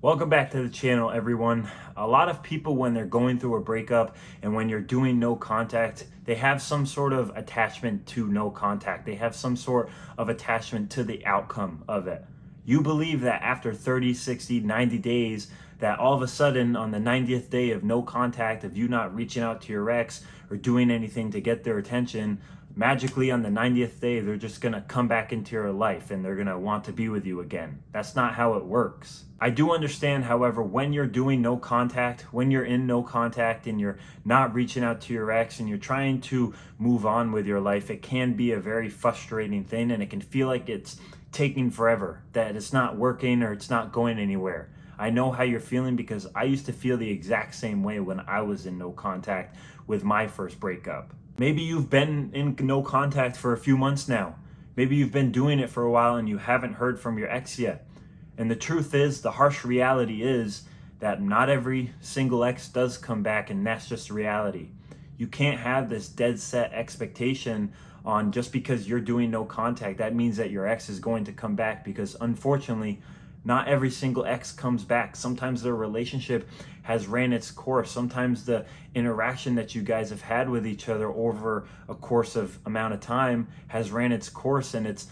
Welcome back to the channel, everyone. A lot of people, when they're going through a breakup and when you're doing no contact, they have some sort of attachment to no contact. They have some sort of attachment to the outcome of it. You believe that after 30, 60, 90 days, that all of a sudden on the 90th day of no contact, of you not reaching out to your ex or doing anything to get their attention, magically on the 90th day, they're just gonna come back into your life and they're gonna want to be with you again. That's not how it works. I do understand, however, when you're doing no contact, when you're in no contact and you're not reaching out to your ex and you're trying to move on with your life, it can be a very frustrating thing and it can feel like it's taking forever, that it's not working or it's not going anywhere. I know how you're feeling because I used to feel the exact same way when I was in no contact with my first breakup. Maybe you've been in no contact for a few months now. Maybe you've been doing it for a while and you haven't heard from your ex yet. And the truth is, the harsh reality is that not every single ex does come back, and that's just reality. You can't have this dead set expectation on just because you're doing no contact, that means that your ex is going to come back, because unfortunately, not every single ex comes back. Sometimes their relationship has ran its course. Sometimes the interaction that you guys have had with each other over a course of amount of time has ran its course and it's,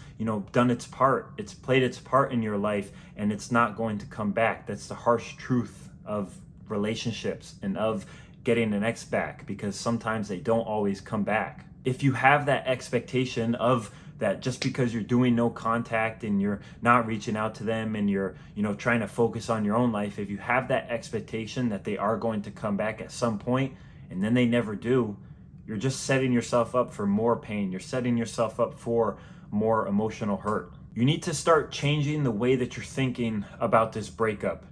done its part. It's played its part in your life and it's not going to come back. That's the harsh truth of relationships and of getting an ex back, because sometimes they don't always come back. If you have that expectation of that just because you're doing no contact and you're not reaching out to them and you're trying to focus on your own life, if you have that expectation that they are going to come back at some point and then they never do, you're just setting yourself up for more pain. You're setting yourself up for more emotional hurt. You need to start changing the way that you're thinking about this breakup.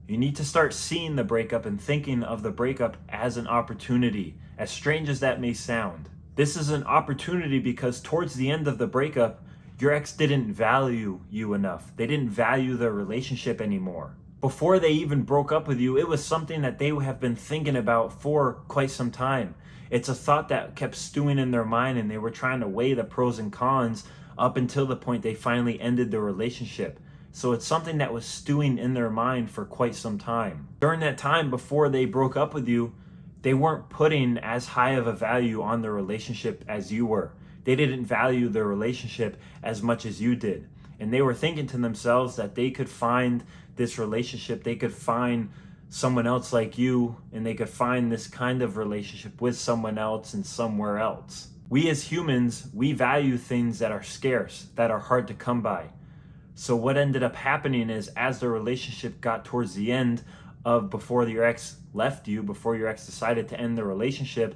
You need to start seeing the breakup and thinking of the breakup as an opportunity, as strange as that may sound. This is an opportunity because towards the end of the breakup, your ex didn't value you enough. They didn't value their relationship anymore. Before they even broke up with you, it was something that they have been thinking about for quite some time. It's a thought that kept stewing in their mind and they were trying to weigh the pros and cons up until the point they finally ended the relationship. So it's something that was stewing in their mind for quite some time. During that time before they broke up with you, they weren't putting as high of a value on the relationship as you were. They didn't value the relationship as much as you did. And they were thinking to themselves that they could find this relationship, they could find someone else like you, and they could find this kind of relationship with someone else and somewhere else. We as humans, we value things that are scarce, that are hard to come by. So what ended up happening is, as the relationship got towards the end of before your ex left you, before your ex decided to end the relationship,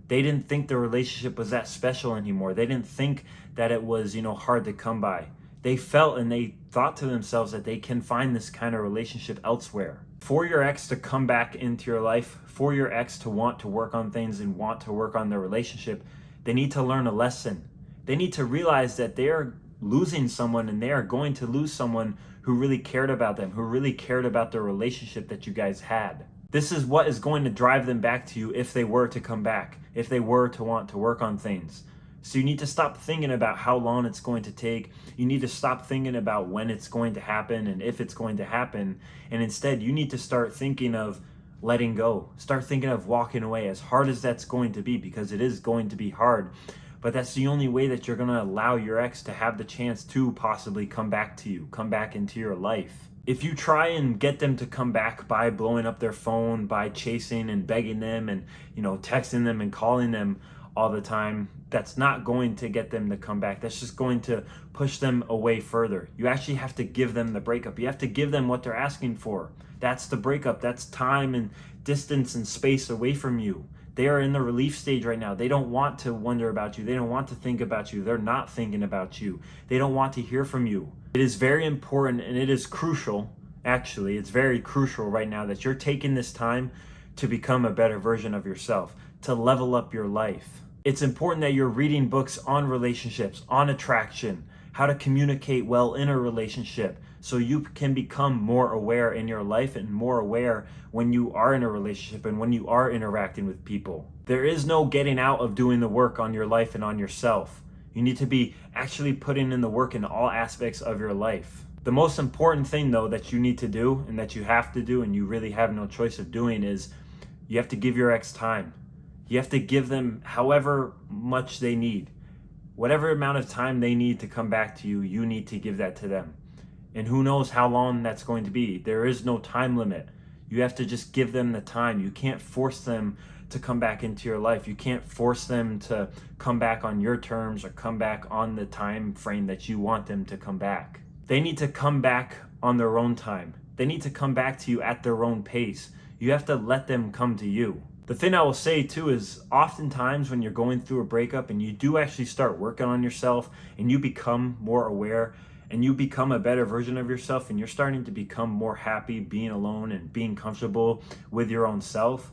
they didn't think the relationship was that special anymore. They didn't think that it was, hard to come by. They felt and they thought to themselves that they can find this kind of relationship elsewhere. For your ex to come back into your life, for your ex to want to work on things and want to work on their relationship, they need to learn a lesson. They need to realize that they are losing someone and they are going to lose someone who really cared about them, who really cared about the relationship that you guys had. This is what is going to drive them back to you if they were to come back, if they were to want to work on things. So you need to stop thinking about how long it's going to take. You need to stop thinking about when it's going to happen and if it's going to happen. And instead, you need to start thinking of letting go. Start thinking of walking away, as hard as that's going to be, because it is going to be hard. But that's the only way that you're going to allow your ex to have the chance to possibly come back to you, come back into your life. If you try and get them to come back by blowing up their phone, by chasing and begging them and, texting them and calling them all the time, that's not going to get them to come back. That's just going to push them away further. You actually have to give them the breakup. You have to give them what they're asking for. That's the breakup. That's time and distance and space away from you. They are in the relief stage right now. They don't want to wonder about you. They don't want to think about you. They're not thinking about you. They don't want to hear from you. It is very important and it is crucial, actually, it's very crucial right now that you're taking this time to become a better version of yourself, to level up your life. It's important that you're reading books on relationships, on attraction, how to communicate well in a relationship, so you can become more aware in your life and more aware when you are in a relationship and when you are interacting with people. There is no getting out of doing the work on your life and on yourself. You need to be actually putting in the work in all aspects of your life. The most important thing though that you need to do and that you have to do and you really have no choice of doing is you have to give your ex time. You have to give them however much they need. Whatever amount of time they need to come back to you, you need to give that to them. And who knows how long that's going to be. There is no time limit. You have to just give them the time. You can't force them to come back into your life. You can't force them to come back on your terms or come back on the time frame that you want them to come back. They need to come back on their own time. They need to come back to you at their own pace. You have to let them come to you. The thing I will say too is oftentimes when you're going through a breakup and you do actually start working on yourself and you become more aware and you become a better version of yourself and you're starting to become more happy being alone and being comfortable with your own self,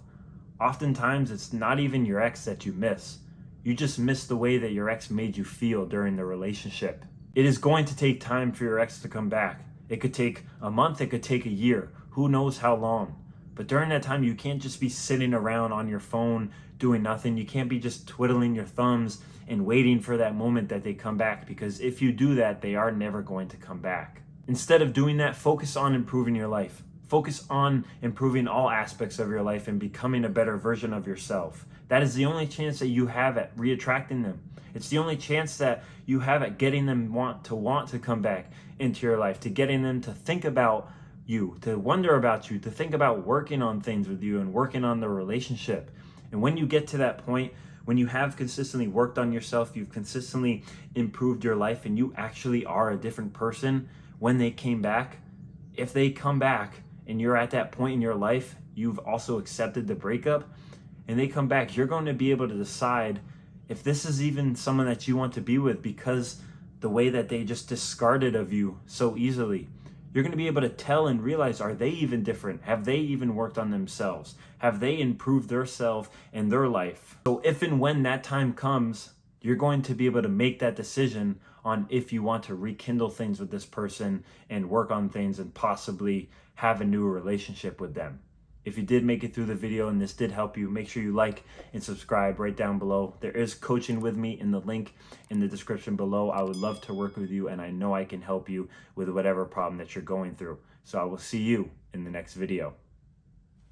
oftentimes it's not even your ex that you miss. You just miss the way that your ex made you feel during the relationship. It is going to take time for your ex to come back. It could take a month, it could take a year, who knows how long. But during that time, you can't just be sitting around on your phone doing nothing. You can't be just twiddling your thumbs and waiting for that moment that they come back, because if you do that, they are never going to come back. Instead of doing that, focus on improving your life. Focus on improving all aspects of your life and becoming a better version of yourself. That is the only chance that you have at reattracting them. It's the only chance that you have at getting them want to come back into your life, to getting them to think about you, to wonder about you, to think about working on things with you and working on the relationship. And when you get to that point, when you have consistently worked on yourself, you've consistently improved your life, and you actually are a different person when they came back, if they come back and you're at that point in your life, you've also accepted the breakup, and they come back, you're going to be able to decide if this is even someone that you want to be with, because the way that they just discarded of you so easily. You're going to be able to tell and realize, are they even different? Have they even worked on themselves? Have they improved their self and their life? So if and when that time comes, you're going to be able to make that decision on if you want to rekindle things with this person and work on things and possibly have a new relationship with them. If you did make it through the video and this did help you, make sure you like and subscribe right down below. There is coaching with me in the link in the description below. I would love to work with you, and I know I can help you with whatever problem that you're going through. So I will see you in the next video.